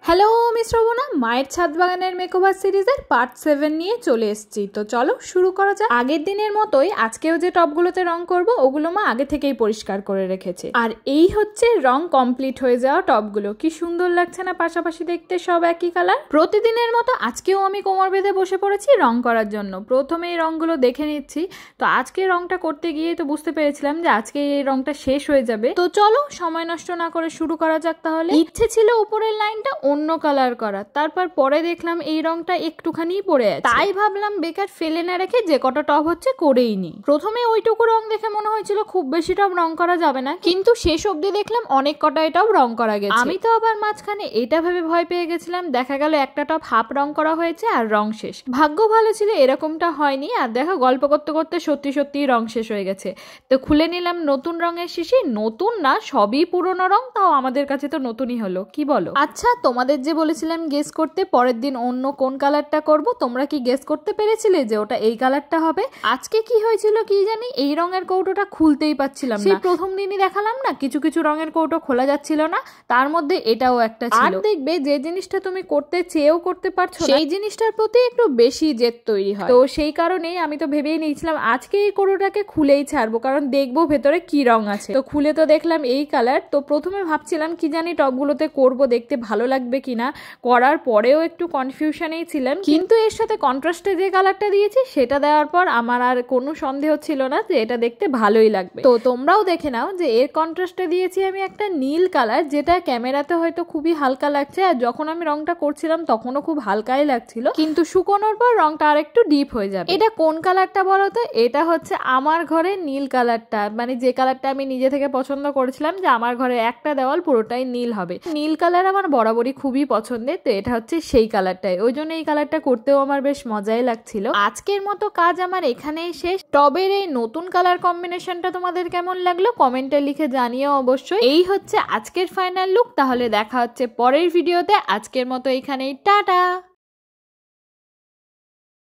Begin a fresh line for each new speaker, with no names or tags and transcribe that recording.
Hello আমি শ্রবণা মায়ের ছাদ বাগানের মেকওভার সিরিজের পার্ট 7 নিয়ে চলে এসেছি। তো চলো শুরু করা যাক। আগের দিনের মতোই আজকেও যে টবগুলোতে রং করব ওগুলো মা আগে থেকেই পরিষ্কার করে রেখেছে। আর এই হচ্ছে রং কমপ্লিট হয়ে যাওয়া টবগুলো। কি সুন্দর লাগছে না পাশাপাশি দেখতে, সব একই কালার। প্রতিদিনের মতো আজকেও আমি কোমর বেঁধে বসে পড়েছি রং করার জন্য। প্রথমে এই রংগুলো দেখে নিচ্ছি। তো আজকে রংটা করতে গিয়ে তো বুঝতে পেরেছিলাম যে আজকে এই রংটা শেষ হয়ে যাবে। তো চলো সময় নষ্ট না করে শুরু করা যাক। তাহলে ইচ্ছে ছিল উপরের লাইনটা অন্য কালার করা, তারপর পরে দেখলাম এই রংটা একটুখানি পড়ে আছে, তাই ভাবলাম বেকার ফেলে না রেখে যে কটা টব হচ্ছে করেই নি। প্রথমে ওইটুকু রং দেখে মনে হয়েছিল খুব বেশি টব রং করা যাবে না, কিন্তু শেষ অবধি দেখলাম অনেক কটাই টব রং করা গেছে। আমি তো আবার মাঝখানে এটা ভেবে ভয় পেয়ে গেছিলাম, দেখা গেল একটা টব হাফ রং করা হয়েছে আর রং শেষ। ভাগ্য ভালো ছিল এরকমটা হয়নি। আর দেখো গল্প করতে করতে সত্যি সত্যি রং শেষ হয়ে গেছে। তো খুলে নিলাম নতুন রঙের শিশি। নতুন না, সবই পুরনো রং, তাও আমাদের কাছে তো নতুনই হলো, কি বলো? আচ্ছা, তোমাদের যে বলেছিলাম গেস করতে পরের দিন অন্য কোন কালারটা করব, তোমরা কি গেস করতে পেরেছিলে যে ওটা এই কালারটা হবে? আজকে কি হয়েছিল কি জানি, এই রঙের কৌটোটা খুলতেই পাচ্ছিলাম না। সেই প্রথম দিনই দেখালাম না, কিছু কিছু রঙের কৌটো খোলা যাচ্ছিল না, তার মধ্যে এটাও একটা ছিল। আর দেখবে যে জিনিসটা তুমি করতে চেয়েও করতে পারছো না, সেই জিনিসটার প্রতি একটু বেশি জেদ তৈরি হয়। তো সেই কারণেই আমি তো ভেবেই নিয়েছিলাম আজকে এই কৌটোটাকে খুলেই ছাড়বো, কারণ দেখবো ভেতরে কি রং আছে। তো খুলে তো দেখলাম এই কালার। তো প্রথমে ভাবছিলাম কি জানি টবগুলোতে করব, দেখতে ভালো লাগবে কিনা। করার পরেও একটু কনফিউশনেই ছিলাম, কিন্তু এর সাথে কন্ট্রাস্টে যে কালারটা দিয়েছি সেটা দেওয়ার পর আমার আর কোনো সন্দেহ ছিল না যে এটা দেখতে ভালোই লাগবে। তো তোমরাও দেখে নাও যে এর কন্ট্রাস্টে দিয়েছি আমি একটা নীল কালার, যেটা ক্যামেরাতে হয়তো খুবই হালকা লাগছে, আর যখন আমি রংটা করছিলাম তখনও খুব হালকাই লাগছিল, কিন্তু শুকোনোর পর রংটা আর একটু ডিপ হয়ে যাবে। এটা কোন কালারটা বলো তো? এটা হচ্ছে আমার ঘরের নীল কালারটা, মানে যে কালারটা আমি নিজে থেকে পছন্দ করেছিলাম যে আমার ঘরে একটা দেওয়াল পুরোটাই নীল হবে। নীল কালার আমার বরাবরই খুবই পছন্দের, তো এটা হচ্ছে সেই কালারটাই, ওই জন্য এই কালারটা করতেও আমার বেশ মজাই লাগছিল। আজকের মতো কাজ আমার এখানেই শেষ। টবের এই নতুন কালার কম্বিনেশনটা তোমাদের কেমন লাগলো কমেন্টে লিখে জানিও অবশ্যই। এই হচ্ছে আজকের ফাইনাল লুক। তাহলে দেখা হচ্ছে পরের ভিডিওতে। আজকের মতো এখানেই টাটা।